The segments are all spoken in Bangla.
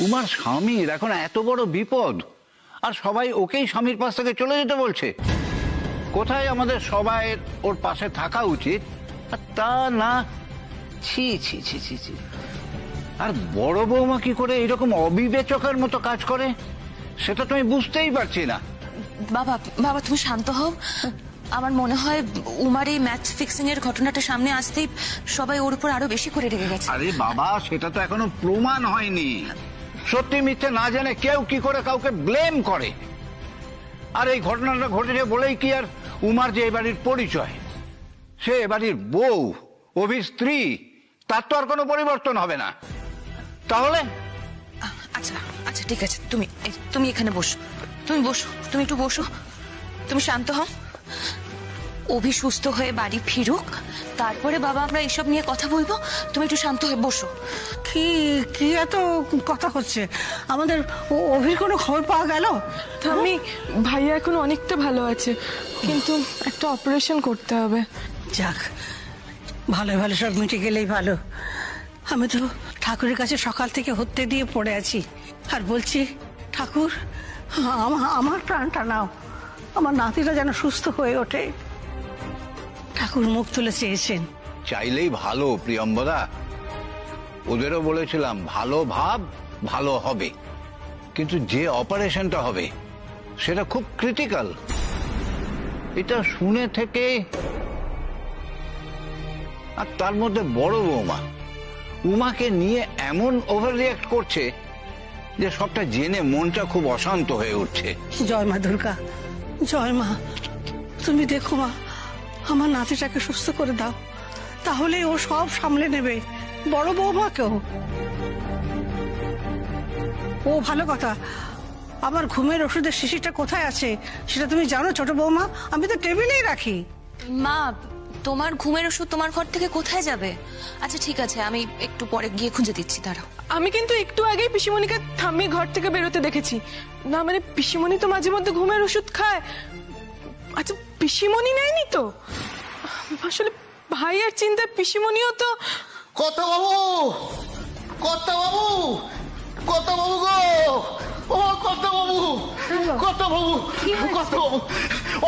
উমার স্বামীর এখন এত বড় বিপদ, আর সবাই ওকেই স্বামীর পাশ থেকে চলে যেতে বলছে। কোথায় আমাদের সবাই ওর পাশে থাকা উচিত, আর তা না। ছি ছি ছি ছি ছি। আর বড় বৌমা কি করে এরকম অবিবেচকের মতো কাজ করে সেটা তুমি বুঝতেই পারছি না। বাবা বাবা তুমি শান্ত হও। আমার মনে হয় উমার এই ম্যাচ ফিক্সিং এর ঘটনাটা সামনে আসতেই সবাই ওর উপর আরো বেশি করে রেগে গেছে। আরে বাবা, সেটা তো এখনো প্রমাণ হয়নি। সত্যি মিথ্যে না জেনে কেউ কি করে কাউকে ব্লেম করে। আর এই ঘটনাটা ঘটেছে বলেই কি আর উমার যে এ বাড়ির পরিচয়, সে এ বাড়ির বউ, অভির স্ত্রী, তার তো আর কোনো পরিবর্তন হবে না। তাহলে আচ্ছা আচ্ছা ঠিক আছে, তুমি এখানে বসো, তুমি বসো, তুমি একটু বসো, তুমি শান্ত হও। অভি সুস্থ হয়ে বাড়ি ফিরুক, তারপরে বাবা আমরা এসব নিয়ে কথা বলবো। তুমি একটু শান্ত হয়ে বসো। কি কি এত কথা হচ্ছে? আমাদের অভির কোনো খবর পাওয়া গেল? আমি ভাইয়া এখন অনেকটা ভালো আছে, কিন্তু একটা অপারেশন করতে হবে। যাক, ভালো ভালো সব মিটে গেলেই ভালো। আমি তো ঠাকুরের কাছে সকাল থেকে হত্যে দিয়ে পড়ে আছি, আর বলছি ঠাকুর আমার প্রাণটা নাও, আমার নাতিটা যেন সুস্থ হয়ে ওঠে। ঠাকুর মুখ তুলে চেয়েছেন। চাইলেই ভালো প্রিয়ম্বদা, ওদেরও বলেছিলাম ভালো ভাব, ভালো হবে। কিন্তু যে অপারেশনটা হবে সেটা খুব ক্রিটিক্যাল। এটা শুনে থেকে, আর তার মধ্যে বড় বৌমা উমাকে নিয়ে এমন ওভার রিয়াক্ট করছে যে সবটা জেনে মনটা খুব অশান্ত হয়ে উঠছে। জয় মা দুর্গা, জয় মা। তুমি দেখো মা, আমার নাতিটাকে সুস্থ করে দাও, তাহলে ও সব সামলে নেবে, বড় বৌমাকেও। ও ভালো কথা, আমার ঘুমের ওষুধের শিশিটা কোথায় আছে সেটা তুমি জানো ছোট বৌমা? আমি তো টেবিলেই রাখি। মা, তোমার ঘুমের ওষুধ তোমার ঘর থেকে কোথায় যাবে? আচ্ছা ঠিক আছে, আমি একটু পরে গিয়ে খুঁজে দিচ্ছি, দাঁড়াও। আমি কিন্তু একটু আগেই পিসিমণিকে থামিয়ে ঘর থেকে বেরোতে দেখেছি। না মানে পিসিমণি তো মাঝে মধ্যে ঘুমের ওষুধ খায়। আচ্ছা পিসিমণি নেয়নি তো? আসলে ভাইয়ের চিন্তায় পিসিমণিও তো। কত বাবু, কত বাবু, কত বাবু গো, ও কত বাবু, কত বাবু, কত বাবু,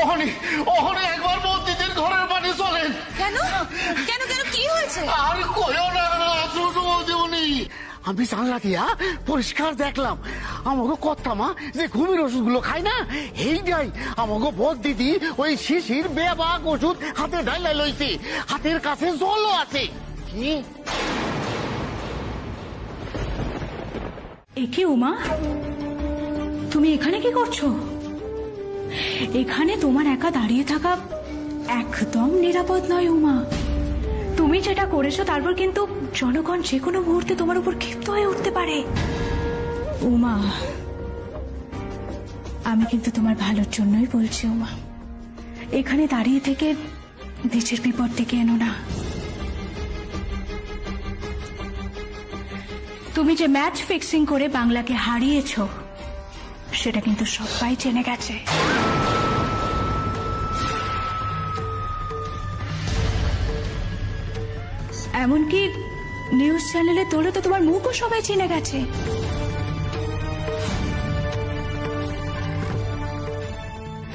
ওহনি ওহনি একবার বৌদিদের ঘরের পানি চলেন। কেন কেন কেন কি হয়েছে? আর কইও না ছোট বৌদিমণি, আমি জানলা দিয়া পরিষ্কার দেখলাম আমাকে কথা মা যে ঘুমের ওষুধগুলো খায় না, এই যাই আমাকে বোধ দিদি ওই শিশির বেবাক ওষুধ হাতে ঢাইলা লইছে, হাতের কাছে জলও আছে। কি একে উমা, তুমি এখানে কি করছো? এখানে তোমার একা দাঁড়িয়ে থাকা একদম নিরাপদ নয় উমা। তুমি যেটা করেছো তারপর কিন্তু জনগণ যে কোনো মুহূর্তে তোমার উপর ক্ষিপ্ত হয়ে উঠতে পারে। উমা, আমি কিন্তু তোমার ভালোর জন্যই বলছি উমা, এখানে দাঁড়িয়ে থেকে নিজের বিপদ ডেকে এনো না। তুমি যে ম্যাচ ফিক্সিং করে বাংলাকে হারিয়েছো সেটা কিন্তু সবাই জেনে গেছে। এমনকি নিউজ চ্যানেলে তোলে তো তোমার মুখও সবাই চিনে গেছে।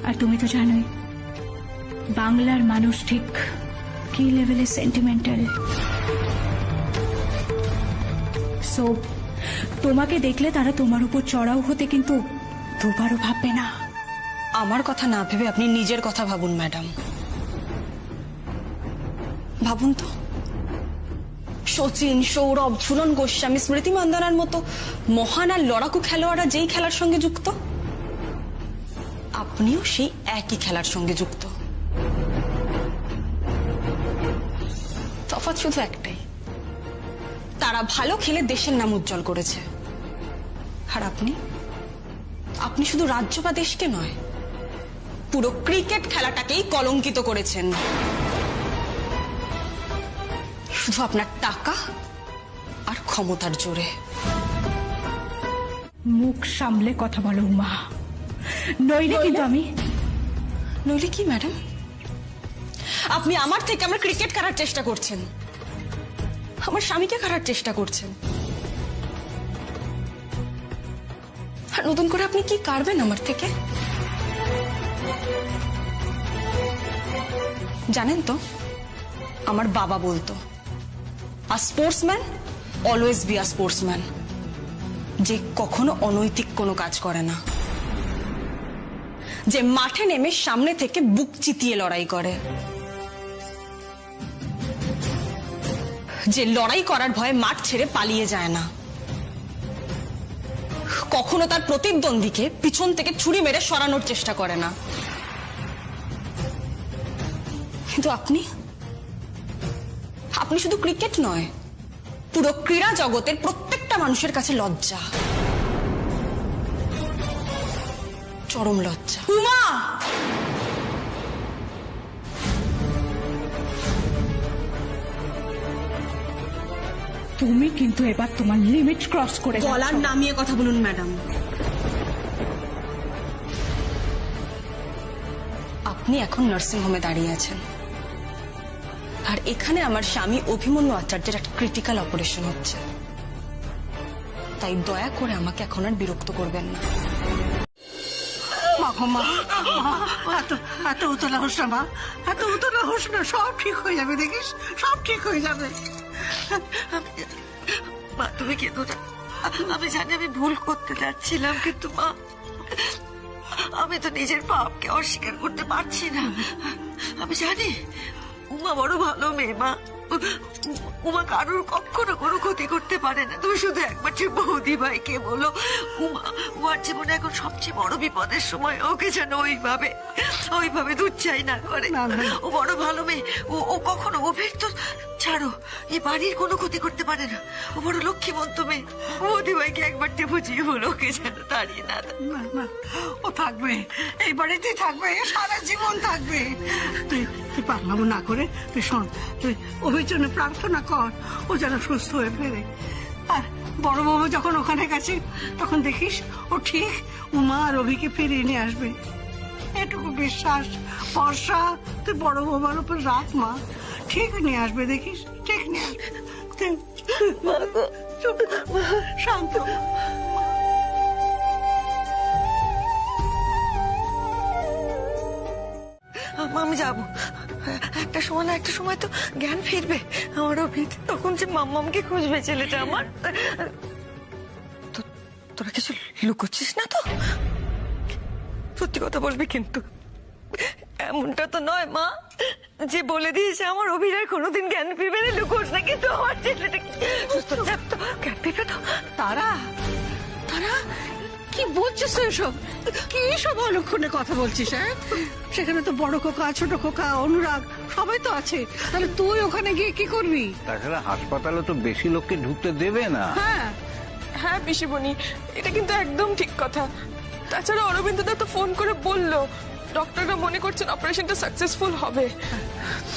আর তুমি তো জানোই বাংলার মানুষ ঠিক কি লেভেলে সেন্টিমেন্টাল। সো তোমাকে দেখলে তারা তোমার উপর চড়াও হতে কিন্তু দুবারও ভাববে না। আমার কথা না ভেবে আপনি নিজের কথা ভাবুন ম্যাডাম। ভাবুন তো, সচিন, সৌরভ, ঝুলন গোস্বামী, স্মৃতি মান্দানার মতো মহান আর লড়াকু খেলোয়াড়রা যেই খেলার সঙ্গে যুক্ত, আপনিও সেই একই খেলার সঙ্গে যুক্ত। তফাৎ শুধু একটাই, তারা ভালো খেলে দেশের নাম উজ্জ্বল করেছে, আর আপনি শুধু রাজ্য বা দেশকে নয়, পুরো ক্রিকেট খেলাটাকেই কলঙ্কিত করেছেন শুধু আপনার টাকা আর ক্ষমতার জোরে। মুখ সামলে কথা বলো উমা, নইলে কিন্তু আমি। নইলে কি ম্যাডাম? আপনি আমার থেকে আমার ক্রিকেট খেলার চেষ্টা করছেন, আমার স্বামীকে খেলার চেষ্টা করছেন। আর নতুন করে আপনি কি কাড়বেন আমার থেকে? জানেন তো, আমার বাবা বলতো, a sportsman always be a sportsman, যে কখনো অনৈতিক কোনো কাজ করে না, যে মাঠে নেমে সামনে থেকে বুক চিতিয়ে লড়াই করে, যে লড়াই করার ভয়ে মাঠ ছেড়ে পালিয়ে যায় না, কখনো তার প্রতিদ্বন্দ্বীকে পিছন থেকে ছুরি মেরে সরানোর চেষ্টা করে না। কিন্তু আপনি শুধু ক্রিকেট নয়, পুরো ক্রীড়া জগতের প্রত্যেকটা মানুষের কাছে লজ্জা, চরম লজ্জা। উমা! তুমি কিন্তু এবার তোমার লিমিট ক্রস করে গলার নামিয়ে কথা বলুন ম্যাডাম। আপনি এখন নার্সিং হোমে দাঁড়িয়ে আছেন, আর এখানে আমার স্বামী অভিমন্যু আচার্যের একটা ক্রিটিক্যাল অপারেশন হচ্ছে, তাই দয়া করে আমাকে এখন আর বিরক্ত করবেন না। মা গো মা, এত উতলা হোস না মা, এত উতলা হোস না, সব ঠিক হয়ে যাবে দেখিস, সব ঠিক হয়ে যাবে। মা তুমি কেঁদো না, আমি জানি আমি ভুল করতে যাচ্ছিলাম, কিন্তু মা আমি তো নিজের পাপকে অস্বীকার করতে পারছি না। আমি জানি উমা বড় ভালো মেয়ে, মা উমা কারোর কখনো কোনো ক্ষতি করতে পারে না। তুমি শুধু একবার বৌদি ভাইকে বলো, উমার জীবনে এখন সবচেয়ে বড় বিপদের সময়, ওকে যেন ওইভাবে দুচ্ছাই না করে। ও বড় ভালো মেয়ে, ও কখনো অভির তো ছাড়ো, এই বাড়ির কোনো ক্ষতি করতে পারে না। ও বড় লক্ষ্মীমন্ত মেয়ে, বৌদি ভাইকে একবার বুঝিয়ে বলো, ওকে যেন তাড়িয়ে না দেয়। না না, ও থাকবে, এই বাড়িতেই থাকবে, সারা জীবন থাকবে। তুই পাগলামো না করে তুই শোন, তুই অভির জন্য প্রার্থনা কর, ও যেন সুস্থ হয়ে ফেরে। আর বড় বাবু যখন ওখানে গেছে তখন দেখিস ও ঠিক উমা আর অভিকে ফিরিয়ে নিয়ে আসবে। এটুকু বিশ্বাস ভরসা তুই বড় বাবার উপর রাখ মা, ঠিক নিয়ে আসবে, দেখিস ঠিক নিয়ে আসবে। চুপ শান্ত। আমি যাবো, একটা সময় তো জ্ঞান ফিরবে আমার অভিত, তখন যে মাম্মামকে খুঁজবে ছেলেটা আমার। তোরা কিছু লুকোচ্ছিস না তো? সত্যি কথা বলবি কিন্তু, এমনটা তো নয় মা যে বলে দিয়েছে আমার অভিনয় কোনোদিন জ্ঞান ফিরবে না। লুকোস না কিন্তু, আমার ছেলেটা সুস্থ যাক তো, জ্ঞান ফিরবে তো। তারা কি বলছিস এসব? কি সব অলক্ষণে কথা বলছিস? হ্যাঁ, সেখানে তো বড় খোকা, ছোট খোকা, অনুরাগ সবাই তো আছে, তাহলে তুই ওখানে গিয়ে কি করবি? তাছাড়া হাসপাতালে তো বেশি লোককে ঢুকতে দেবে না। হ্যাঁ পিসিমণি, এটা কিন্তু একদম ঠিক কথা। তাছাড়া অরবিন্দদা তো ফোন করে বললো ডক্টররা মনে করছেন অপারেশনটা সাকসেসফুল হবে।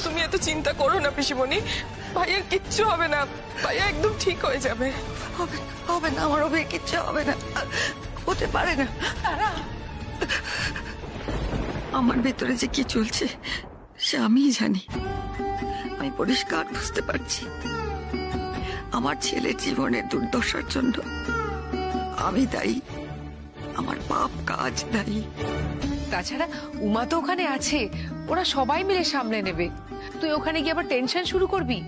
তুমি এত চিন্তা করো না পিসিমণি, ভাইয়ের কিচ্ছু হবে না, ভাইয়া একদম ঠিক হয়ে যাবে। হবে না, আমার অভির কিচ্ছু হবে না, হতে পারে না। আমার ভেতরে যে কি চলছে সে আমিই জানি। আমি পরিষ্কার বুঝতে পারছি আমার ছেলের জীবনের দুর্দশার জন্য আমি দায়ী, আমার পাপ কাজ দায়ী। তাছাড়া উমা তো ওখানে আছে, ওরা সবাই মিলে সামলে নেবে। তুই ওখানে গিয়ে আবার টেনশন শুরু করবি?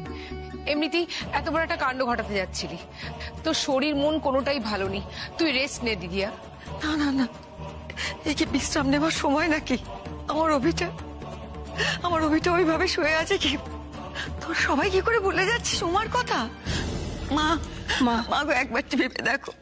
এমনিতেই এত বড় একটা কাণ্ড ঘটাতে যাচ্ছিলি, তোর শরীর মন কোনোটাই ভালো নেই, তুই রেস্ট নে দিদিয়া। না না না, এই কি বিশ্রাম নেবার সময় নাকি? আমার অভিটা ওইভাবে শুয়ে আছে কি? তোর সবাই কি করে বলে যাচ্ছিস উমার কথা? মা মা গো, একবার ভেবে দেখো,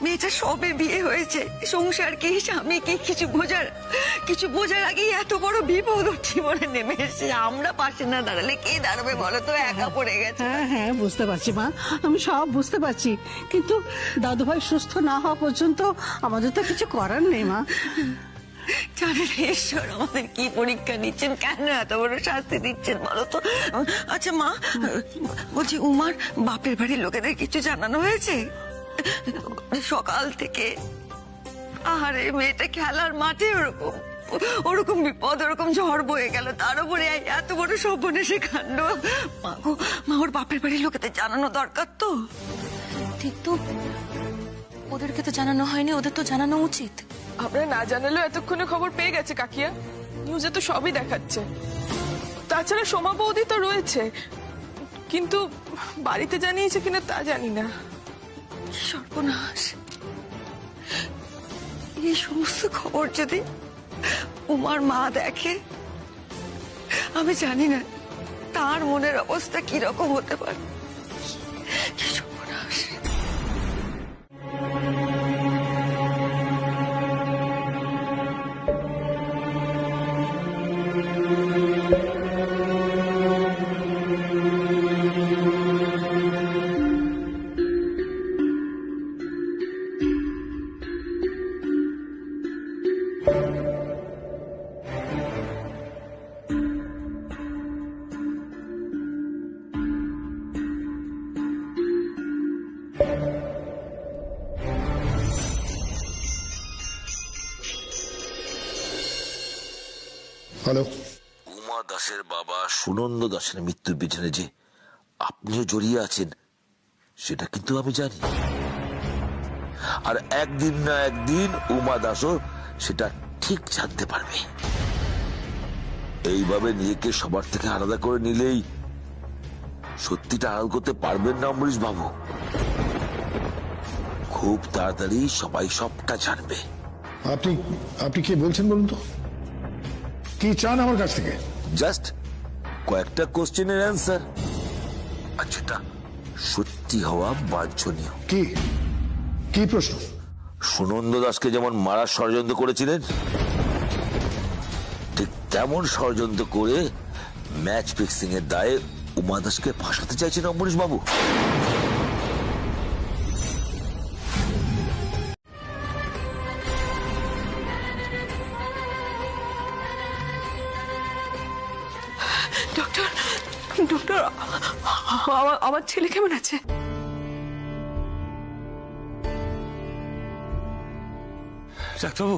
মেয়েটা সবে বিয়ে হয়েছে, সংসার কি, স্বামী কি, কিছু বোঝার আগেই এত বড় বিপদ ওর জীবনে নেমে এসেছে। আমরা পাশে না দাঁড়ালে কে দাঁড়াবে বলো তো? একা পড়ে গেছে। হ্যাঁ বুঝতে পারছি মা, আমি সব বুঝতে পারছি, কিন্তু দাদু ভাই সুস্থ না হওয়া পর্যন্ত আমাদের তো কিছু করার নেই মা। জানেন ঈশ্বর আমাদের কি পরীক্ষা নিচ্ছেন, কেন এত বড় শাস্তি দিচ্ছেন বলো তো? আচ্ছা মা, বলছি উমার বাপের বাড়ির লোকেদের কিছু জানানো হয়েছে? সকাল থেকে আরে মেয়েটা খেলার মাঠে ওরকম বিপদ, ওরকম ঝড় বয়ে গেল, তার উপরে এত বড় সর্বনেশে কাণ্ড। মা গো, মা ওর বাপের বাড়ির লোকেদের জানানো দরকার তো। কিন্তু ওদেরকে তো জানানো হয়নি, ওদের তো জানানো উচিত। আমরা না জানালেও এতক্ষণে খবর পেয়ে গেছে কাকিয়া, নিউজে তো সবই দেখাচ্ছে। তাছাড়া সোমা বৌদি তো রয়েছে, কিন্তু বাড়িতে জানিয়েছে কিনা তা জানি না। কি সর্বনাশ! এই সমস্ত খবর যদি উমার মা দেখে, আমি জানি না তার মনের অবস্থা কিরকম হতে পারে। কি সর্বনাশ! হ্যালো, উমা দাসের বাবা সুনন্দ দাসের মৃত্যুর পিছনে যে আপনিও জড়িয়ে আছেন সেটা কিন্তু আমি জানি। আর একদিন না একদিন উমা দাসও সেটা ঠিক জানতে পারবে। এইভাবে নিজেকে সবার থেকে আলাদা করে নিলেই সত্যিটা আড়াল করতে পারবেন না অম্বরীশ বাবু। খুব তাড়াতাড়ি সবাই সবটা জানবে। আপনি আপনি কি বলছেন বলুন তো? কি চান আমার কাছ থেকে? জাস্ট কয়েকটা কোশ্চেনের অ্যান্সার, আর যেটা সত্যি হওয়া বাঞ্ছনীয়। কি কি প্রশ্ন? সুনন্দ দাসকে যেমন মারার ষড়যন্ত্র করেছিলেন, ঠিক তেমন ষড়যন্ত্র করে ম্যাচ ফিক্সিং এর দায়ে উমা দাসকে ফাঁসাতে চাইছেন অম্বরীশ বাবু। ডক্টর, ডক্টর, আমার ছেলে কেমন আছে? ডাক্তারবাবু,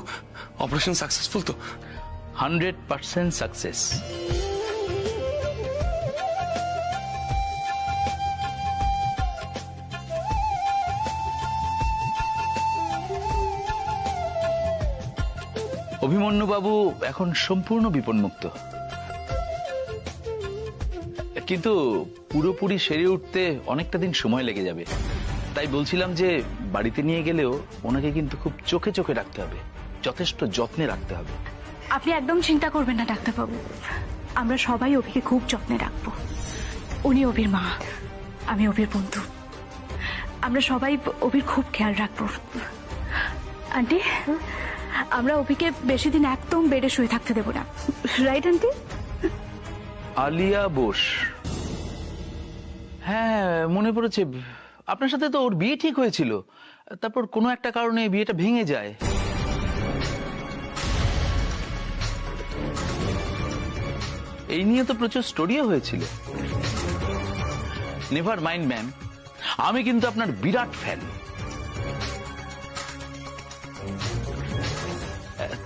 অপারেশন সাকসেসফুল তো? 100% সাকসেস। অভিমন্যু বাবু এখন সম্পূর্ণ বিপন্মুক্ত, কিন্তু পুরোপুরি সেরে উঠতে অনেকটা দিন সময় লেগে যাবে। তাই বলছিলাম যে বাড়িতে নিয়ে গেলেও ওনাকে কিন্তু খুব চোখে চোখে রাখতে হবে, যথেষ্ট যত্নে রাখতে হবে। আপনি একদম চিন্তা করবেন না ডাক্তারবাবু, আমরা সবাই অভিকে খুব যত্নে রাখবো। উনি অভির মা, আমি অভির বন্ধু, আমরা সবাই অভির খুব খেয়াল রাখবো। আন্টি, আমরা অভিকে বেশি দিন একদম বেডে শুয়ে থাকতে দেবো না, রাইট আন্টি? আলিয়া বোস, হ্যাঁ মনে পড়েছে। আপনার সাথে তো ওর বিয়ে ঠিক হয়েছিল, তারপর কোনো একটা কারণে বিয়েটা ভেঙে যায়। এই নিয়ে তো প্রচুর স্টোরিও হয়েছিল। নেভার মাইন্ড ম্যাম, আমি কিন্তু আপনার বিরাট ফ্যান।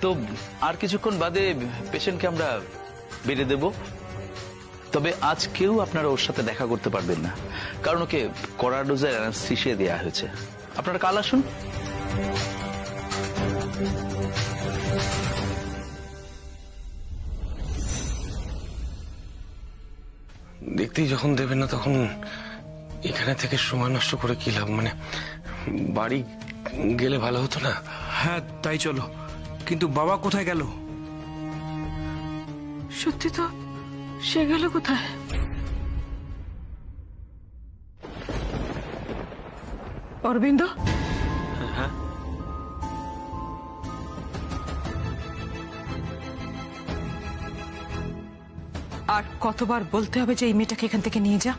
তো আর কিছুক্ষণ বাদে পেশেন্টকে আমরা বেড়ে দেব। তবে আজ কেউ আপনারা ওর সাথে দেখা করতে পারবেন না, কারণ ওকে কড়া ডোজের অ্যানাস্থেসিয়া দেওয়া হয়েছে। আপনারা কাল আসুন। দেখতেই যখন দেবেন না তখন এখানে থেকে সময় নষ্ট করে কি লাভ? মানে বাড়ি গেলে ভালো হতো না? হ্যাঁ তাই চলো, কিন্তু বাবা কোথায় গেল? সত্যি তো, সে গেল কোথায়? অরবিন্দ, হ্যাঁ, আর কতবার বলতে হবে যে এই মেয়েটাকে এখান থেকে নিয়ে যা?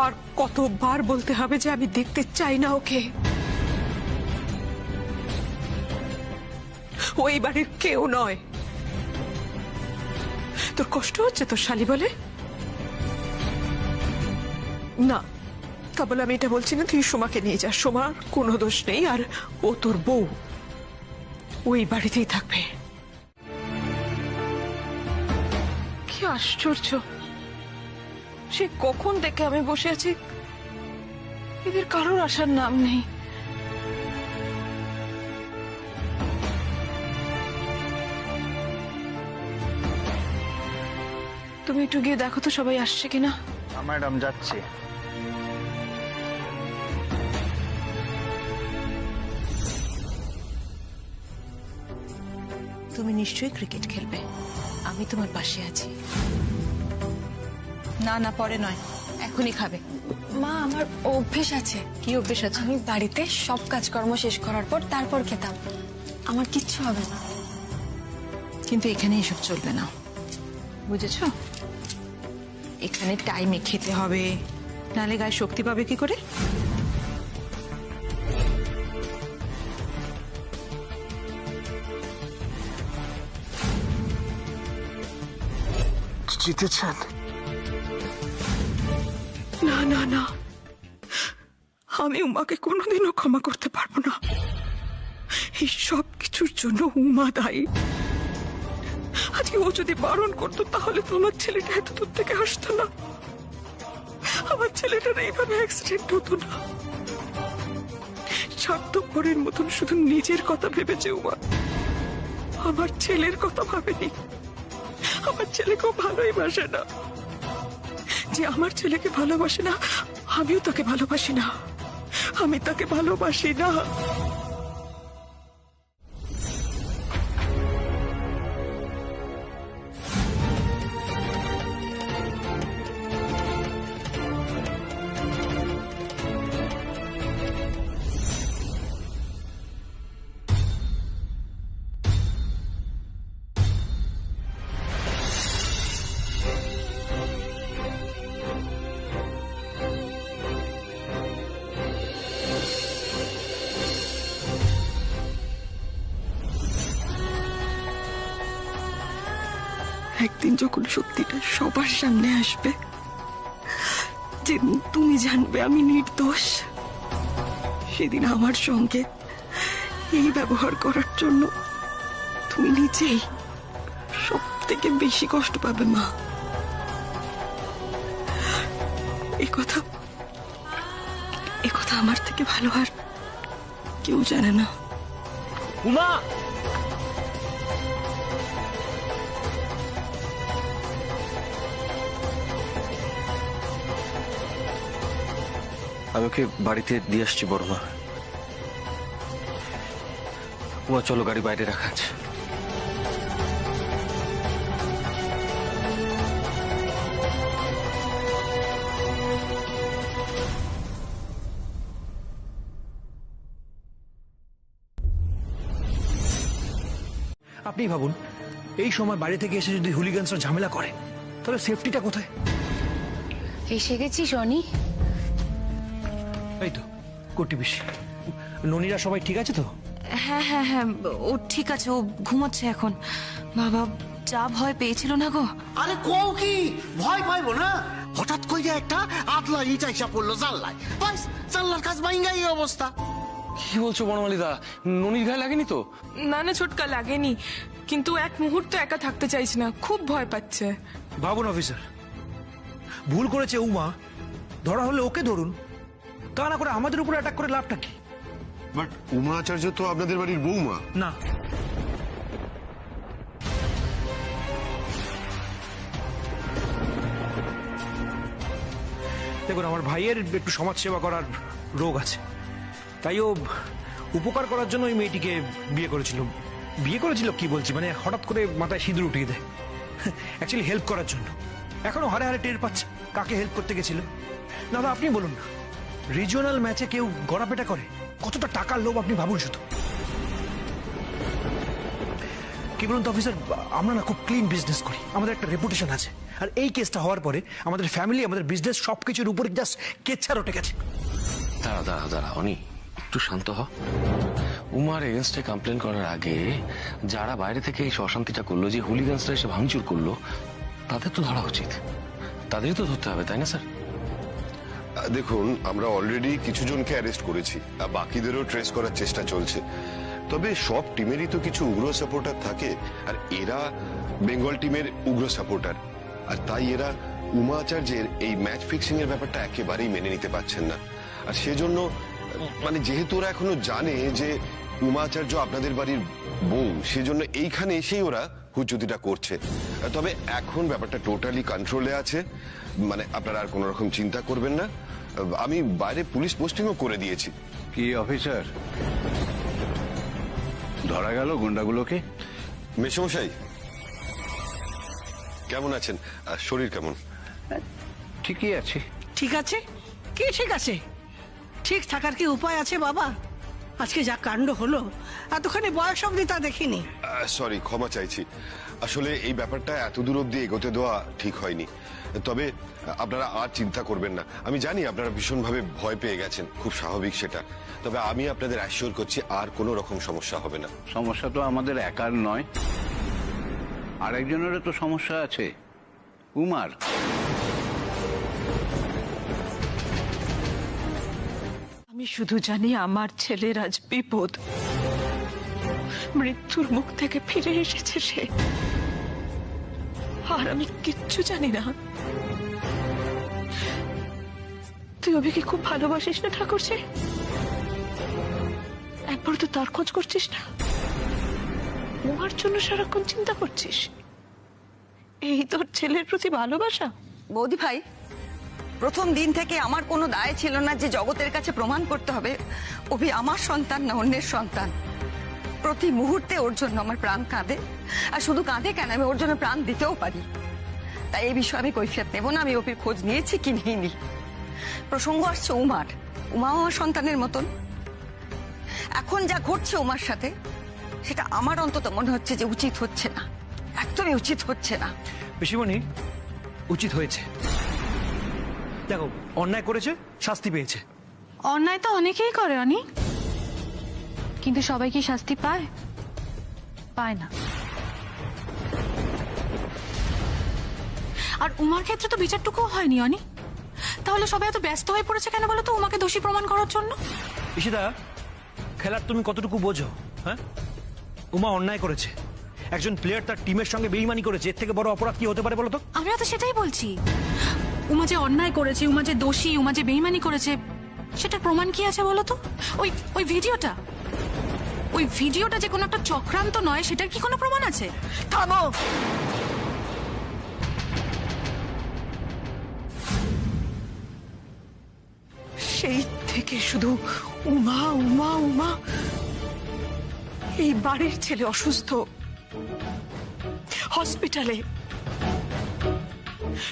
আর কতবার বলতে হবে যে আমি দেখতে চাই না ওকে? ওই বাড়ির কেউ নয়। তোর কষ্ট হচ্ছে তোর শালি বলে? না, তা বলে আমি এটা বলছি না তুই সোমাকে নিয়ে যা। সোমার কোনো দোষ নেই, আর ও তোর বউ, ওই বাড়িতেই থাকবে। কি আশ্চর্য, সে কখন থেকে আমি বসে আছি, এদের কারোর আসার নাম নেই। তুমি একটু গিয়ে দেখো তো সবাই আসছে কিনা। ম্যাডাম যাচ্ছি। তুমি নিশ্চয়ই ক্রিকেট খেলবে, আমি তোমার পাশে আছি। না না, পরে নয়, এখনই খাবে। মা, আমার অভ্যেস আছে। কি অভ্যেস আছে? আমি বাড়িতে সব কাজকর্ম শেষ করার পর তারপর খেতাম। আমার কিচ্ছু হবে না। কিন্তু এখানে এসব চলবে না, বুঝেছ? এখানে টাইমে খেতে হবে, নালে গায়ে শক্তি পাবে কি করে? জিতেছেন? না না না, আমি উমাকে কোনোদিনও ক্ষমা করতে পারবো না। এই সব কিছুর জন্য উমা দায়ী। আজকে ও যদি বারণ করতো তাহলে তোমার ছেলেটা এত দূর থেকে আসতো না, আমার ছেলেটার এইভাবে অ্যাক্সিডেন্ট হতো না। স্বার্থপরের মতন শুধু নিজের কথা ভেবেছে উমা, আমার ছেলের কথা ভাবেনি। আমার ছেলেকেও ভালোই বাসে না। যে আমার ছেলেকে ভালোবাসে না, আমিও তাকে ভালোবাসি না। আমি তাকে ভালোবাসি না। একদিন যখন সত্যিটা সবার সামনে আসবে, যেদিন তুমি জানবে আমি নির্দোষ, সেদিন আমার সঙ্গে এই ব্যবহার করার জন্য তুমি নিজেই সব থেকে বেশি কষ্ট পাবে মা। এ কথা আমার থেকে ভালো আর কেউ জানে না। উমা, আমি ওকে বাড়িতে দিয়ে আসছি বড় মা। উমা চলো, গাড়ি বাইরে রাখা আছে। আপনি ভাবুন, এই সময় বাড়ি থেকে এসে যদি হুলিগানসরা ঝামেলা করে তাহলে সেফটিটা কোথায়? এসে গেছিস রনি? এই তো কোটি বেশি। ননিরা সবাই ঠিক আছে তো? হ্যাঁ হ্যাঁ হ্যাঁ, ও ঠিক আছে, ও ঘুমাচ্ছে এখন। বাবা যা ভয় পেয়েছিল না গো। আরে কও কি, ভয় পাইবো না? হঠাৎ কইরা একটা আতলা ইট আইসা পড়লো জানলায়, বাস জানলার কাজ ভাঙা এই অবস্থা। কি বলছো বনমালীদা, ননির গায়ে লাগেনি তো? না না ছোটকা, লাগেনি, কিন্তু এক মুহূর্ত একা থাকতে চাইছি না, খুব ভয় পাচ্ছে। ভাবুন অফিসার, ভুল করেছে উমা, ধরা হলে ওকে ধরুন, তা না করে আমাদের উপরে অ্যাটাক করে লাভটা কি? বাট উমা আচার্য তো আপনাদের বাড়ির বৌমা। না, দেখুন আমার ভাইয়ের একটু সমাজ সেবা করার রোগ আছে, তাই ও উপকার করার জন্য ওই মেয়েটিকে বিয়ে করেছিল। বিয়ে করেছিল কি বলছি, মানে হঠাৎ করে মাথায় সিঁদুর উঠিয়ে দেয়, অ্যাকচুয়ালি হেল্প করার জন্য। এখনো হারে হারে টের পাচ্ছে কাকে হেল্প করতে গেছিল। না আপনি বলুন না, রিজিওনাল ম্যাচে কেউ গড়াপেটা করে? কতটা টাকার লোভ আপনি ভাবুন শুধু। কি বলুন তো অফিসার, আমরা না খুব ক্লিন বিজনেস করি, আমাদের একটা রেপুটেশন আছে, আর এই কেসটা হওয়ার পরে আমাদের ফ্যামিলি, আমাদের বিজনেস সবকিছুর উপরে জাস্ট কেচ্ছা রটে গেছে। দাঁড়া দাঁড়া দাঁড়া অনি, একটু শান্ত হ। উমার এগেনস্টে কমপ্লেন করার আগে যারা বাইরে থেকে এই অশান্তিটা করলো, যে হুলিগানসরা এসে ভাঙচুর করলো, তাদের তো ধরা উচিত, তাদেরই তো ধরতে হবে, তাই না স্যার? দেখুন, আমরা অলরেডি কিছু জনকে অ্যারেস্ট করেছি, আর বাকিদেরও ট্রেস করার চেষ্টা চলছে। তবে সব টিমেরই তো কিছু উগ্র সাপোর্টার থাকে, আর এরা বেঙ্গল টিমের উগ্র সাপোর্টার। আর তাই এরা উমা আচার্যের এই ম্যাচ ফিক্সিং এর ব্যাপারটা একেবারেই মেনে নিতে পারছেন না। আর সেজন্য মানে যেহেতু ওরা এখনো জানে যে উমা আচার্য আপনাদের বাড়ির বউ, সেজন্য এইখানে এসেই ওরা হুজ্জুতিটা করছে। তবে এখন ব্যাপারটা টোটালি কন্ট্রোলে আছে, মানে আপনারা আর কোনো রকম চিন্তা করবেন না। আমি বাইরে পুলিশ পোস্টিংও করে দিয়েছি। কি অফিসার, ধরা গেল গুন্ডাগুলোকে? মেশমশাই কেমন আছেন? শরীর কেমন? ঠিকই আছে। ঠিক আছে? কি ঠিক আছে? ঠিক থাকার কি উপায় আছে বাবা? আজকে যা কাণ্ড হলো, এতখানি বয়স অব্দি তা দেখিনি। সরি, ক্ষমা চাইছি। আসলে এই ব্যাপারটা এত দূর অব্দি এগোতে দেওয়া ঠিক হয়নি। তবে আপনারা আর চিন্তা করবেন না। আমি জানি আপনারা ভীষণভাবে ভয় পেয়ে গেছেন, খুব স্বাভাবিক সেটা। তবে আমি আপনাদের অ্যাসিওর করছি আর কোনো রকম সমস্যা হবে না। সমস্যা তো আমাদের একার নয়, আরেকজনেরও তো সমস্যা আছে, উমার। আমি শুধু জানি আমার ছেলের আজ বিপদ, মৃত্যুর মুখ থেকে ফিরে এসেছে সে, আর আমি কিচ্ছু জানি না। তুই অভিকে খুব ভালোবাসিস না ঠাকুরজি? একবার তো তার খোঁজ করছিস না? উমার জন্য সারাক্ষণ চিন্তা করছিস? এই তোর ছেলের প্রতি ভালোবাসা? বৌদি ভাই, প্রথম দিন থেকে আমার কোনো দায় ছিল না যে জগতের কাছে প্রমাণ করতে হবে অভি আমার সন্তান না অন্যের সন্তান। প্রতি মুহূর্তে ওর জন্য আমার প্রাণ কাঁদে, আর শুধু কাঁদে কেন, আমি ওর জন্য প্রাণ দিতেও পারি। তাই এই বিষয়ে আমি কৈফিয়ত নেব না। আমি অভির খোঁজ নিয়েছি কি নিইনি। প্রসঙ্গ আসছে উমার, উমাও আমার সন্তানের মতন। এখন যা ঘটছে উমার সাথে, সেটা আমার অন্তত মনে হচ্ছে যে উচিত হচ্ছে না, একদমই উচিত হচ্ছে না। পিসিমণি, উচিত হয়েছে। দেখো, অন্যায় করেছে, শাস্তি পেয়েছে। অন্যায় তো অনেকেই করে অনি, কিন্তু সবাই কি শাস্তি পায়? পায় না। আর উমার ক্ষেত্রে তো বিচারটুকুও হয়নি অনি। তাহলে সবাই এত ব্যস্ত হয়ে পড়েছে কেন বলো তো উমাকে দোষী প্রমাণ করার জন্য? ঈশিতা, খেলার তুমি কতটুকু বোঝো? হ্যাঁ, উমা অন্যায় করেছে। একজন প্লেয়ার তার টিমের সঙ্গে বেইমানি করেছে, এর থেকে বড় অপরাধ কি হতে পারে বলো তো? আমিও তো সেটাই বলছি। উমা যে অন্যায় করেছে, উমা যে দোষী, উমা যে বেইমানি করেছে, সেটার প্রমাণ কি আছে বলো তো? ওই ভিডিওটা যে কোনো একটা চক্রান্ত নয়, সেটার কি কোনো প্রমাণ আছে? থামো। সেই থেকে শুধু উমা উমা উমা। এই বাড়ির ছেলে অসুস্থ, হসপিটালে।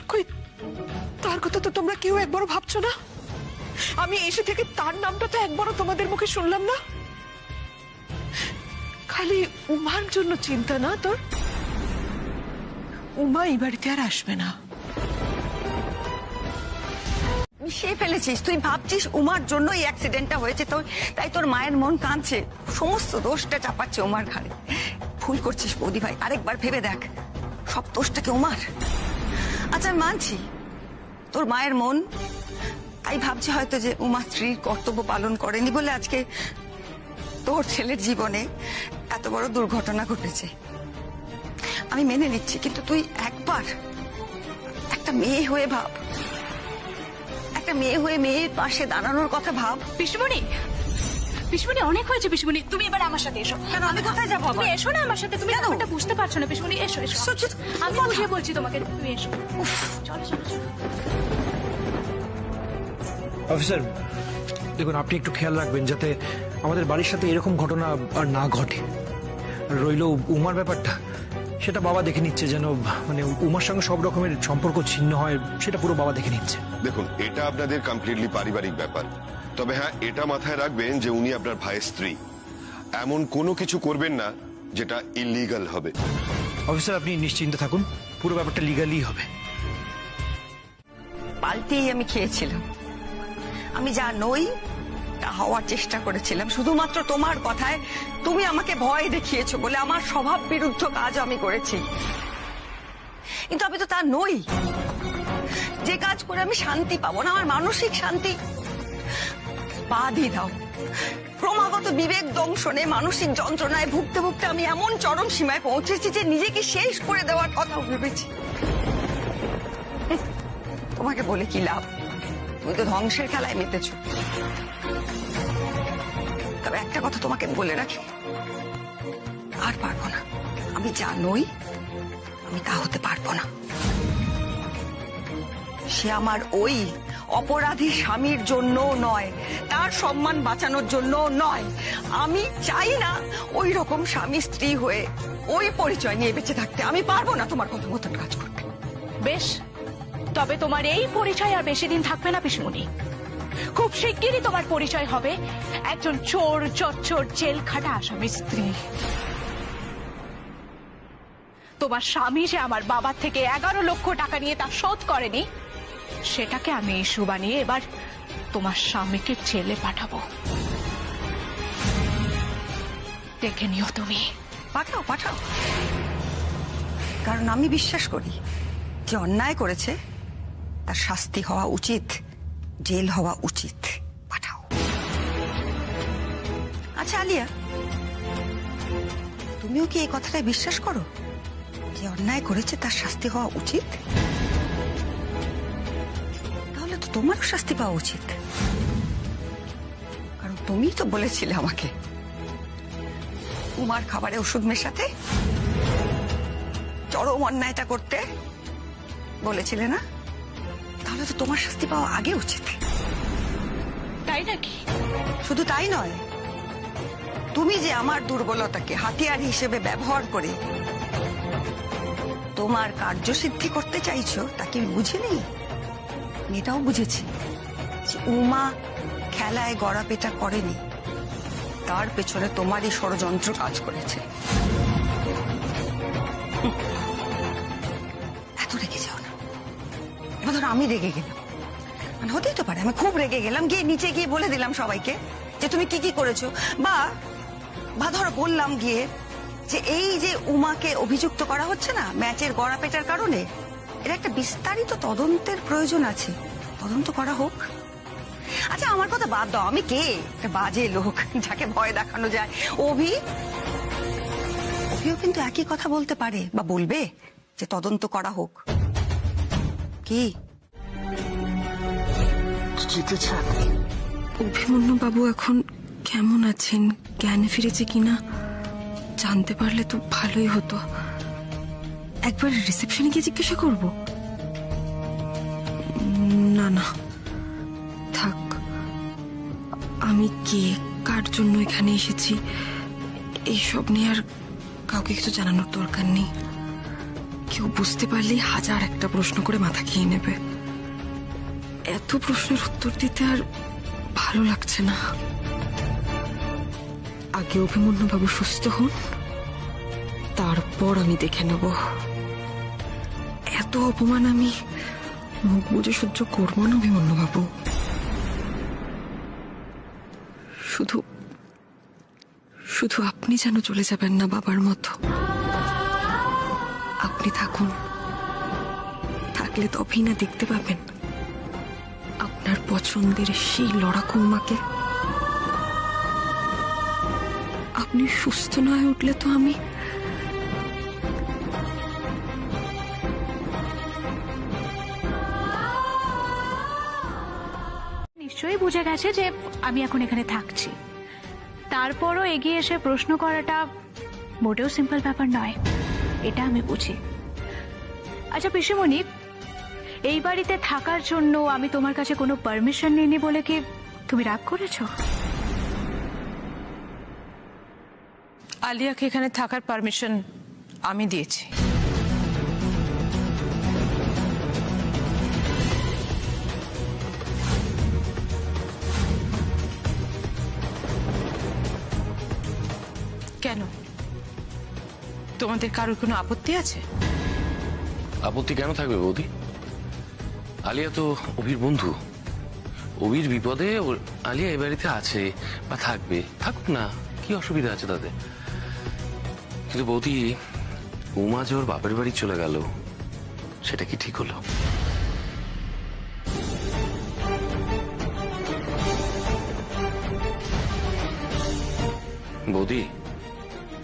কই, তার কথা তো তোমরা কেউ একবারও ভাবছো না? আমি এসে থেকে তার নামটা তো একবারও তোমাদের মুখে শুনলাম না। খালি উমার জন্য চিন্তা না তোর? উমা এই বাড়িতে আর আসবে না। মিশিয়ে ফেলেছিস। তুই ভাবছিস উমার জন্য এই অ্যাক্সিডেন্টটা হয়েছে, তো তাই তোর মায়ের মন কাঁদছে, সমস্ত দোষটা চাপাচ্ছে উমার ঘাড়ে। ভুল করছিস বৌদি ভাই, আরেকবার ভেবে দেখ, সব দোষটাকে উমার। আচ্ছা, মানছি তোর মায়ের মন তাই ভাবছে হয়তো যে উমা স্ত্রীর কর্তব্য পালন করেনি বলে আজকে তোর ছেলের জীবনে এত বড় দুর্ঘটনা ঘটেছে। আমি মেনে নিচ্ছি, কিন্তু তুই একবার একটা মেয়ে হয়ে ভাব, একটা মেয়ে হয়ে মেয়ের পাশে দাঁড়ানোর কথা ভাব। পিসিমণি, অনেক হয়েছে পিসিমণি, তুমি এবার আমার সাথে এসো। আমি কোথায় যাবো? তুমি এসো না আমার সাথে। তুমি ব্যাপারটা বুঝতে পারছো না পিসিমণি, এসো। আমি বুঝিয়ে বলছি তোমাকে, তুমি এসো। চলো। অফিসার, দেখুন, আপনি একটু খেয়াল রাখবেন যাতে আমাদের বাড়ির সাথে এরকম ঘটনা আর না ঘটে। রইল উমার ব্যাপারটা, সেটা বাবা দেখে নিচ্ছে, যেন মানে উমার সঙ্গে সব রকমের সম্পর্ক ছিন্ন হয়, সেটা পুরো বাবা দেখে নিচ্ছে। দেখুন, এটা আপনাদের কমপ্লিটলি পারিবারিক ব্যাপার। তবে হ্যাঁ, এটা মাথায় রাখবেন যে উনি আপনার ভাইয়ের স্ত্রী। এমন কোনো কিছু করবেন না যেটা ইলিগাল হবে। অফিসার, আপনি নিশ্চিন্তে থাকুন, পুরো ব্যাপারটা লিগালি হবে। পাল্টেই আমি খেয়েছিলাম। আমি যা নই তা হওয়ার চেষ্টা করেছিলাম, শুধুমাত্র তোমার কথায় তুমি আমাকে ভয় দেখিয়েছো বলে আমার স্বভাব বিরুদ্ধ কাজ আমি করেছি। কিন্তু আমি তো তা নই। যে কাজ করে আমি শান্তি পাবো না, আমার মানসিক শান্তি, বাদই দাও। ক্রমাগত বিবেক দংশনে, মানসিক যন্ত্রণায় ভুগতে ভুগতে আমি এমন চরম সীমায় পৌঁছেছি যে নিজেকে শেষ করে দেওয়ার কথা ভেবেছি। তোমাকে বলে কি লাভ, তুমি তো ধ্বংসের খেলায় মেতেছ। তবে একটা কথা তোমাকে বলে রাখি, আর পারবো না, আমি জানোই আমি তা হতে পারবো না। সে আমার ওই অপরাধী স্বামীর জন্য নয়, তার সম্মান বাঁচানোর জন্য নয়। আমি চাই না ওই রকম স্বামী স্ত্রী হয়ে ওই পরিচয় নিয়ে বেঁচে থাকতে। আমি পারবো না তোমার কথা মতন কাজ করতে। বেশ, তবে তোমার এই পরিচয় আর বেশি দিন থাকবে না পিসমণি। খুব শিগগিরই তোমার পরিচয় হবে একজন চোর চচ্চর জেল খাটা আসামির স্ত্রী। তোমার স্বামী যে আমার বাবার থেকে 11 লক্ষ টাকা নিয়ে তা শোধ করেনি, সেটাকে আমি ইস্যু বানিয়ে এবার তোমার স্বামীকে জেলে পাঠাবো। দেখে নিও তুমি। পাঠাও পাঠাও, কারণ আমি বিশ্বাস করি যে অন্যায় করেছে তার শাস্তি হওয়া উচিত, জেল হওয়া উচিত। পাঠাও। আচ্ছা আলিয়া, তুমিও কি এই কথাটাই বিশ্বাস করো যে অন্যায় করেছে তার শাস্তি হওয়া উচিত? তাহলে তো তোমারও শাস্তি পাওয়া উচিত, কারণ তুমিই তো বলেছিলে আমাকে উমার খাবারে ওষুধ মেশাতে, চরম অন্যায়টা করতে বলেছিলে না? তাহলে তো তোমার শাস্তি পাওয়া আগে উচিত। তাই নাকি? শুধু তাই নয়, তুমি যে আমার দুর্বলতাকে হাতিয়ার হিসেবে ব্যবহার করে তোমার কার্যসিদ্ধি করতে চাইছো তা কি বুঝিনি? এটাও বুঝেছি যে উমা খেলায় গড়াপেটা করেনি, তার পেছনে তোমারই ষড়যন্ত্র কাজ করেছে। এত রেগে যাও না। এবার ধরো আমি রেগে গেলাম, মানে হতেই তো পারে আমি খুব রেগে গেলাম, গিয়ে নিচে গিয়ে বলে দিলাম সবাইকে যে তুমি কি কি করেছো, বা ধরো বললাম গিয়ে যে এই যে উমাকে অভিযুক্ত করা হচ্ছে না ম্যাচের গড়াপেটার কারণে, এর একটা বিস্তারিত তদন্তের প্রয়োজন আছে, তদন্ত করা হোক। আচ্ছা আমার কথা বাদ দাও, আমি কে? একটা বাজে লোক যাকে ভয় দেখানো যায়। অভিও কিন্তু একই কথা বলতে পারে বা বলবে যে তদন্ত করা হোক। কি যেতে চান? অভিমন্যু বাবু এখন কেমন আছেন, জ্ঞানে ফিরেছে কিনা জানতে পারলে তো ভালোই হতো। একবার রিসেপশনে গিয়ে জিজ্ঞাসা করব। না না থাক, আমি কে, কার জন্য এখানে এসেছি এইসব নিয়ে আর কাউকে কিছু জানানোর দরকার নেই। কেউ বুঝতে পারলেই হাজার একটা প্রশ্ন করে মাথা খেয়ে নেবে। এত প্রশ্নের উত্তর দিতে আর ভালো লাগছে না। আগে অভিমন্যু বাবু সুস্থ হন, তারপর আমি দেখে নেব। এত অপমান আমি মুখ বুঝে সহ্য করবো না অভিমন্যু বাবু। শুধু শুধু আপনি যেন চলে যাবেন না বাবার মতো। আপনি থাকুন, থাকলে তবেই না দেখতে পাবেন আপনার পছন্দের সেই লড়াকু উমাকে। আপনি সুস্থ না হয়ে উঠলে তো আমি নিশ্চয়ই বুঝে গেছে যে আমি এখন এখানে থাকছি, তারপরও এগিয়ে এসে প্রশ্ন করাটা মোটেও সিম্পল ব্যাপার নয়, এটা আমি বুঝি। আচ্ছা পিসিমণি, এই বাড়িতে থাকার জন্য আমি তোমার কাছে কোনো পারমিশন নিইনি বলে কি তুমি রাগ করেছো? আলিয়াকে এখানে থাকার পারমিশন আমি দিয়েছি। কেন, তোমাদের কারোর কোনো আপত্তি আছে? আপত্তি কেন থাকবে বৌদি? আলিয়া তো অভির বন্ধু, অভির বিপদে আলিয়া এ বাড়িতে আছে বা থাকবে, থাকুক না, কি অসুবিধা আছে তাতে? কিন্তু বৌদি, উমা যে ওর বাপের বাড়ি চলে গেল, সেটা কি ঠিক হলো? বৌদি,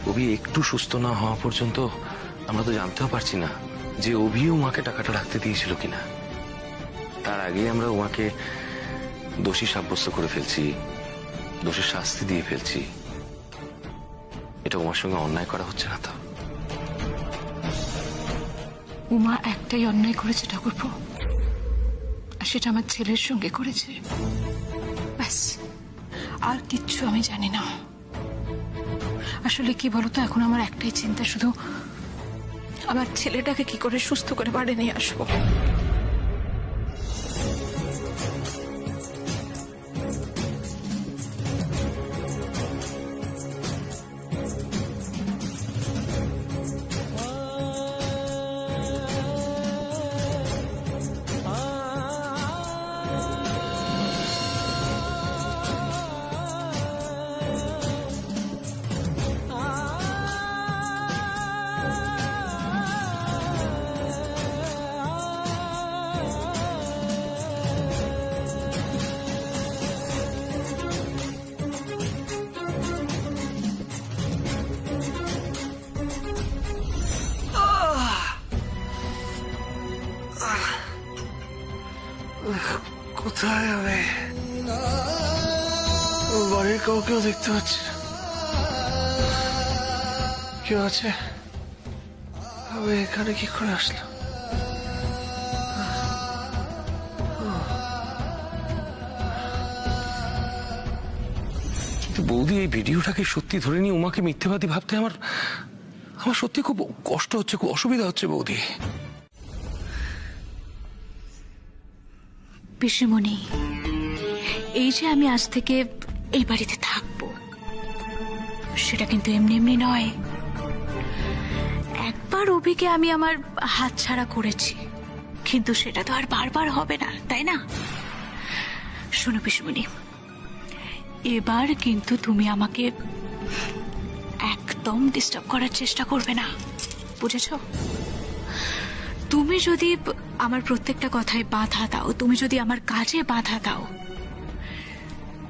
অভি একটু সুস্থ না হওয়া পর্যন্ত আমরা তো জানতেও পারছি না যে অভি উমাকে টাকাটা রাখতে দিয়েছিল কিনা। তার আগেই আমরা উমাকে দোষী সাব্যস্ত করে ফেলছি, দোষের শাস্তি দিয়ে ফেলছি, এটা উমার সঙ্গে অন্যায় করা হচ্ছে না তো? উমা একটাই অন্যায় করেছে ঠাকুরপো, আর সেটা আমার ছেলের সঙ্গে করেছে, ব্যাস। আর কিচ্ছু আমি জানি না। আসলে কি বলতো, এখন আমার একটাই চিন্তা, শুধু আমার ছেলেটাকে কি করে সুস্থ করে বাড়ি নিয়ে আসবো। কোথায় আমি? বাড়ির কাউকেও দেখতে পাচ্ছি না। কেউ আছে? আমি এখানে কি করে আসলাম? কিন্তু বৌদি, এই ভিডিওটাকে সত্যি ধরে নিয়ে উমাকে মিথ্যেবাদী ভাবতে আমার সত্যি খুব কষ্ট হচ্ছে, খুব অসুবিধা হচ্ছে বৌদি। পিসিমণি, এই যে আমি আজ থেকে এই বাড়িতে থাকবো, সেটা কিন্তু এমনি এমনি নয়। একবার অভিকে আমি আমার হাত ছাড়া করেছি, কিন্তু সেটা তো আর বারবার হবে না, তাই না? শোনো পিসিমণি, এবার কিন্তু তুমি আমাকে একদম ডিস্টার্ব করার চেষ্টা করবে না, বুঝেছো? তুমি যদি আমার প্রত্যেকটা কথায় বাধা দাও, তুমি যদি আমার কাজে বাধা দাও,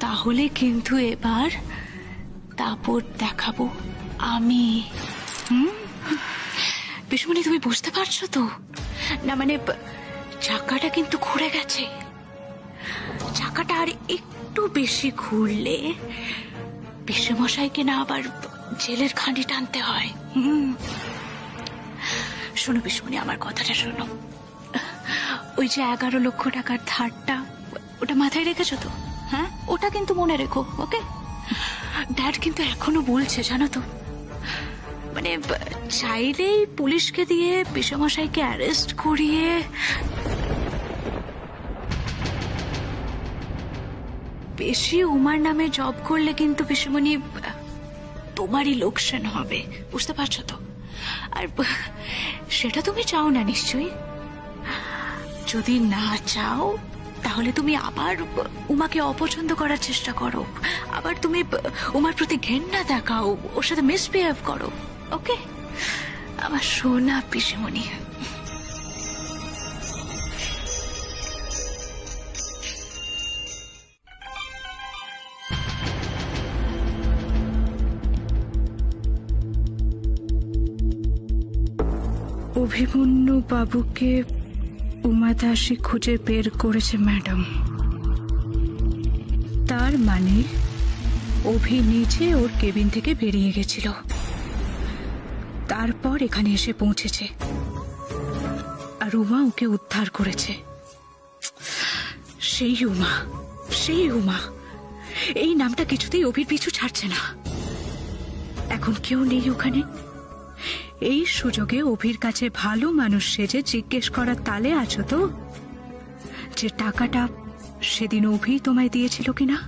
তাহলে কিন্তু এবার দাপট দেখাবো আমি। পিসিমণি, তুমি বুঝতে পারছো তো? না মানে চাকাটা কিন্তু ঘুরে গেছে। চাকাটা আর একটু বেশি ঘুরলে পিসেমশাইকে না আবার জেলের খাঁড়ি টানতে হয়। শোনো পিসিমণি, আমার কথাটা শোনো। ওই যে 11 লক্ষ টাকার ধারটা, ওটা মাথায় রেখেছো তো? হ্যাঁ, ওটা কিন্তু মনে রেখো, ওকে? ড্যাড কিন্তু এখনো বলছে, জানো তো, মানে চাইলেই পুলিশকে দিয়ে পিসেমশাইকে অ্যারেস্ট করিয়ে বেশি উমার নামে জব করলে কিন্তু পিসিমণি তোমারই লোকসান হবে, বুঝতে পারছো তো? আর সেটা তুমি চাও না নিশ্চয়ই। যদি না চাও, তাহলে তুমি আবার উমাকে অপছন্দ করার চেষ্টা করো, আবার তুমি উমার প্রতি ঘেন্না দেখাও, ওর সাথে মিসবিহেভ করো, ওকে? আমার সোনা পিসিমণি। অভিমন্যু বাবুকে উমাদাসী খুঁজে বের করেছে ম্যাডাম। তার মানে অভি নিজে ওর কেবিন থেকে বেরিয়ে গেছিল, তারপর এখানে এসে পৌঁছেছে, আর উমা ওকে উদ্ধার করেছে। সেই উমা, সেই উমা, এই নামটা কিছুতেই অভির পিছু ছাড়ছে না। এখন কেউ নেই ওখানে। এই সুযোগে অভির কাছে ভালো মানুষ সেজে জিজ্ঞেস করার তালে আছো তো, যে টাকাটা সেদিন অভি তোমায় দিয়েছিল কিনা?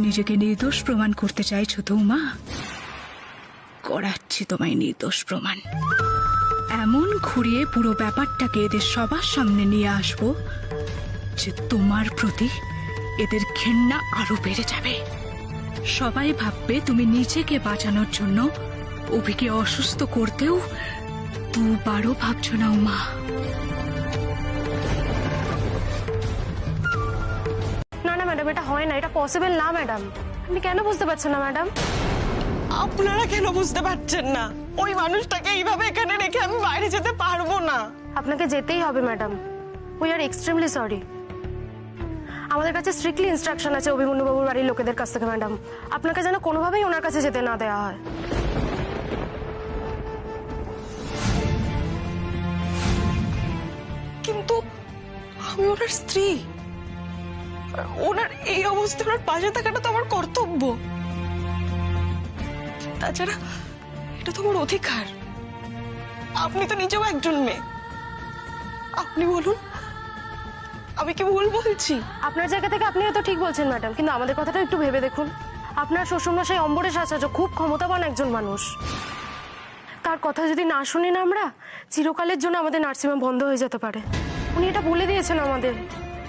নিজেকে নির্দোষ প্রমাণ করতে চাইছো তো উমা? করাচ্ছি তোমায় নির্দোষ প্রমাণ। এমন ঘুরিয়ে পুরো ব্যাপারটাকে এদের সবার সামনে নিয়ে আসবো যে তোমার প্রতি এদের ঘেন্না আরো বেড়ে যাবে। সবাই ভাববে তুমি নিজেকে বাঁচানোর জন্য অভিকে অসুস্থ করতেও দুবারও ভাবছো না উমা। না না ম্যাডাম, এটা হয় না, এটা পসিবল না ম্যাডাম। আপনি কেন বুঝতে পারছেন না ম্যাডাম? আপনারা কেন বুঝতে পারছেন না? ওই মানুষটাকে এইভাবে এখানে রেখে আমি বাইরে যেতে পারবো না। আপনাকে যেতেই হবে madam. We are extremely sorry. আমাদের কাছে স্ট্রিক্টলি ইনস্ট্রাকশন আছে অভিমন্যুবাবুর বাড়ির লোকেদের কাছ থেকে ম্যাডাম, আপনাকে যেন কোনোভাবেই ওনার কাছে যেতে না দেওয়া হয়। কিন্তু আমি ওনার স্ত্রী, ওনার এই অবস্থায় ওনার পাশে থাকাটা তো আমার কর্তব্য। তাছাড়া এটা তো আমার অধিকার। আপনি তো নিজেও একজন মেয়ে, আপনি বলুন আমি কি ভুল বলছি? আপনার জায়গা থেকে আপনি হয়তো ঠিক বলছেন ম্যাডাম, কিন্তু আমাদের কথাটা একটু ভেবে দেখুন। আপনার শ্বশুরমশাই অম্বরেশ আচার্য খুব ক্ষমতাবান একজন মানুষ। তার কথা যদি না শুনি না আমরা, চিরকালের জন্য আমাদের নার্সিংহোম বন্ধ হয়ে যেতে পারে। উনি এটা বলে দিয়েছেন আমাদের।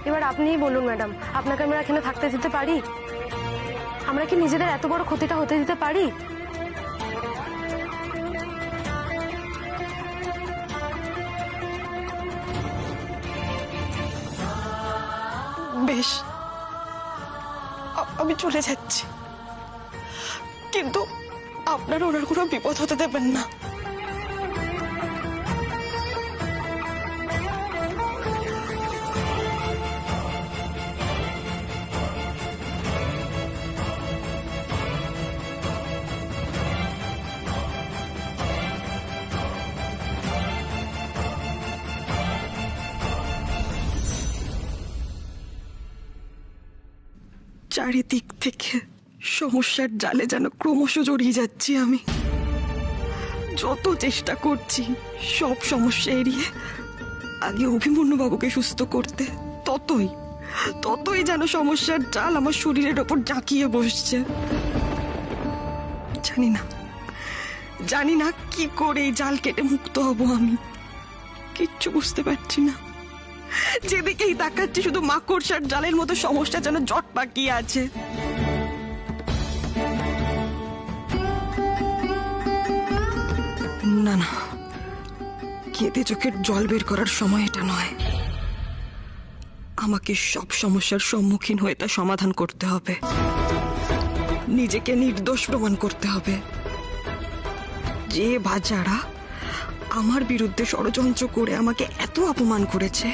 এবার আপনিই বলুন ম্যাডাম, আপনাকে আমরা এখানে থাকতে দিতে পারি? আমরা কি নিজেদের এত বড় ক্ষতিটা হতে দিতে পারি? বেশ, আমি চলে যাচ্ছি, কিন্তু আপনারা ওনার কোনো বিপদ হতে দেবেন না। চারিদিক থেকে সমস্যার জালে যেন ক্রমশ জড়িয়ে যাচ্ছি আমি। যত চেষ্টা করছি সব সমস্যা এড়িয়ে আগে অভিমন্যুবাবুকে সুস্থ করতে, ততই যেন সমস্যার জাল আমার শরীরের ওপর জাঁকিয়ে বসছে। জানি না কি করে এই জাল কেটে মুক্ত হব আমি, কিচ্ছু বুঝতে পারছি না। যেদিকেই তাকাচ্ছি শুধু মাকড়সার জালের মতো সমস্যা যেন জট পাকিয়ে আছে। না, কেঁদে চোখের জল বের করার সময় এটা নয়। আমাকে সব সমস্যার সম্মুখীন হয়ে তা সমাধান করতে হবে, নিজেকে নির্দোষ প্রমাণ করতে হবে। যে বা যারা আমার বিরুদ্ধে ষড়যন্ত্র করে আমাকে এত অপমান করেছে,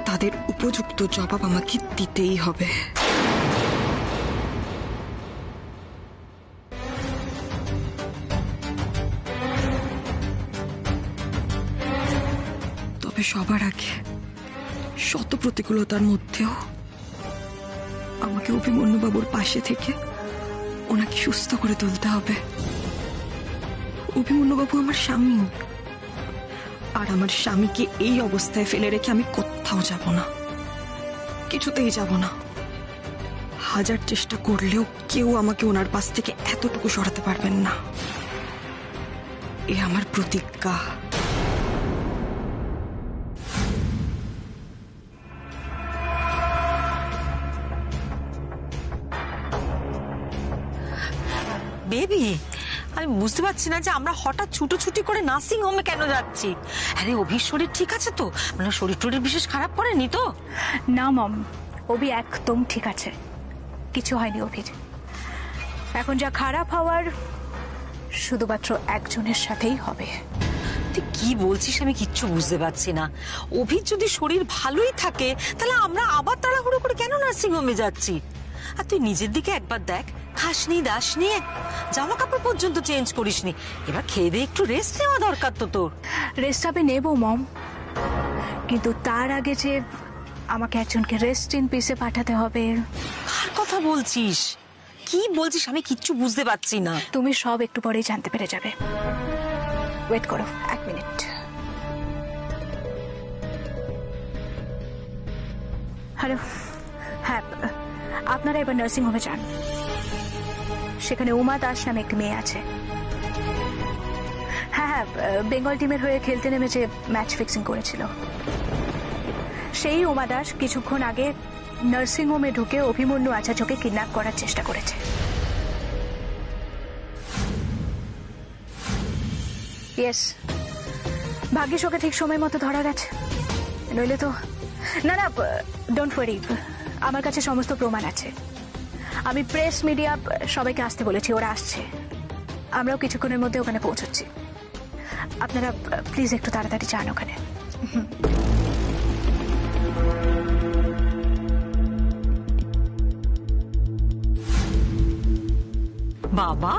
তাদের উপযুক্ত জবাব আমাকে দিতেই হবে। তবে সবার আগে শত প্রতিকূলতার মধ্যেও আমাকে অভিমন্যুবাবুর পাশে থেকে ওনাকে সুস্থ করে তুলতে হবে। অভিমন্যুবাবু আমার স্বামী, আর আমার স্বামীকে এই অবস্থায় ফেলে রেখে আমি কোথাও যাব না, কিছুতেই যাব না। হাজার চেষ্টা করলেও কেউ আমাকে ওনার পাশ থেকে এতটুকু সরাতে পারবেন না, এ আমার প্রতিজ্ঞা। বেবি, আমি বুঝতে পারছি না যে আমরা হঠাৎ ছুটোছুটি করে নার্সিং হোমে কেন যাচ্ছি। আরে অভির শরীর ঠিক আছে তো? মানে শরীর টরীর বিশেষ খারাপ করেনি তো? না মম, অভি একদম ঠিক আছে, কিছু হয়নি অভির। এখন যা খারাপ হওয়ার শুধুমাত্র একজনের সাথেই হবে। তুই কি বলছিস আমি কিচ্ছু বুঝতে পারছি না। অভির যদি শরীর ভালোই থাকে তাহলে আমরা আবার তাড়াহুড়ো করে কেন নার্সিং হোমে যাচ্ছি? আর তুই নিজের দিকে একবার দেখ, খাসনি দাসনি, জামা কাপড় পর্যন্ত চেঞ্জ করিসনি। এবার খেয়ে দিয়ে একটু রেস্ট নেওয়া দরকার তো তোর। রেস্ট হবে নেবো মম, কিন্তু তার আগে যে আমাকে একজনকে রেস্ট ইন পিসে পাঠাতে হবে। কার কথা বলছিস? কি বলছিস আমি কিচ্ছু বুঝতে পারছি না। তুমি সব একটু পরেই জানতে পেরে যাবে, ওয়েট করো 1 মিনিট। হ্যালো, হ্যাঁ আপনারা এবার নার্সিং হোমে যান। সেখানে উমা দাস নামে একটি মেয়ে আছে। হ্যাঁ, বেঙ্গল টিমের হয়ে খেলতে নেমেছে, ম্যাচ ফিক্সিং করেছিল। সেই উমা দাস কিছুক্ষণ আগে নার্সিং হোমে ঢুকে অভিমন্যু আচার্যকে কিডন্যাপ করার চেষ্টা করেছে। ইয়েস, ভাগ্যিস ওকে ঠিক সময় মতো ধরা গেছে, নইলে তো। না, ডোন্ট ওয়ারি, আমার কাছে সমস্ত প্রমাণ আছে। আমি প্রেস মিডিয়া সবাইকে আসতে বলেছি, ওরা আসছে। আমরাও কিছুক্ষণের মধ্যে ওখানে পৌঁছচ্ছি। আপনারা প্লিজ একটু তাড়াতাড়ি যান ওখানে। বাবা,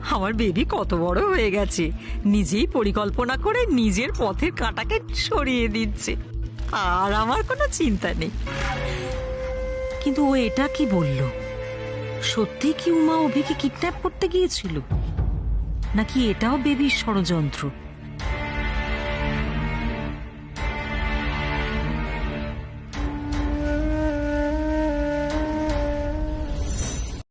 আমার বেবি কত বড় হয়ে গেছে, নিজেই পরিকল্পনা করে নিজের পথের কাঁটাকে সরিয়ে দিচ্ছে, আর আমার কোনো চিন্তা নেই। কিন্তু ও এটা কি বলল? সত্যি কি উমা অভিকে কিডন্যাপ করতে গিয়েছিল, নাকি এটাও বেবির ষড়যন্ত্র?